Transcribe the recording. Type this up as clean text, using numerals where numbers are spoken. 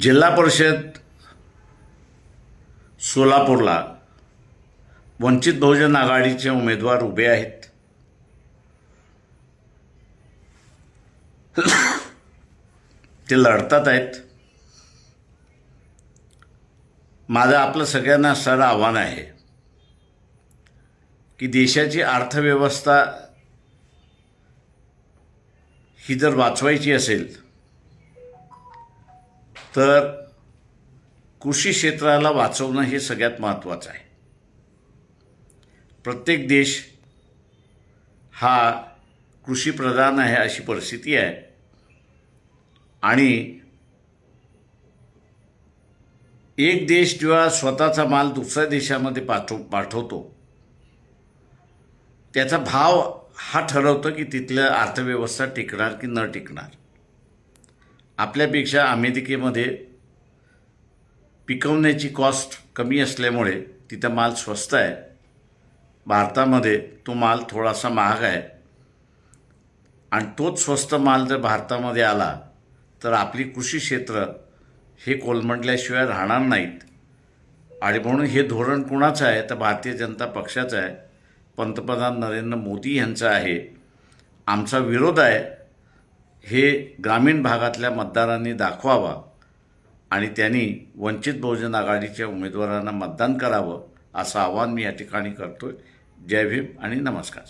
जिल्हा परिषद सोलापूरला वंचित बहुजन आघाडीचे उमेदवार उभे आहेत। ते लढतात आहेत। माझं आपलं सगळ्यांना असणारं आव्हान आहे की देशाची अर्थव्यवस्था ही जर वाचवायची असेल तर कृषी क्षेत्राला वाचवणं हे सगळ्यात महत्त्वाचं आहे। प्रत्येक देश हा कृषीप्रधान आहे अशी परिस्थिती आहे आणि एक देश जेव्हा स्वतःचा माल दुसऱ्या देशामध्ये पाठवतो त्याचा भाव हा ठरवतो की तिथल्या अर्थव्यवस्था टिकणार की न टिकणार। आपल्यापेक्षा अमेरिकेमध्ये पिकवण्याची कॉस्ट कमी असल्यामुळे तिथं माल स्वस्त आहे, भारतामध्ये तो माल थोडासा महाग आहे आणि तोच स्वस्त माल जर भारतामध्ये आला तर आपली कृषी क्षेत्र हे कोलमडल्याशिवाय राहणार नाहीत। आणि म्हणून हे धोरण कुणाचं आहे तर भारतीय जनता पक्षाचं आहे, पंतप्रधान नरेंद्र मोदी यांचं आहे। आमचा विरोध आहे हे ग्रामीण भागातल्या मतदारांनी दाखवावा आणि त्यांनी वंचित बहुजन आघाडीच्या उमेदवारांना मतदान करावं असं आवाहन मी या ठिकाणी करतोय। जय भीम आणि नमस्कार।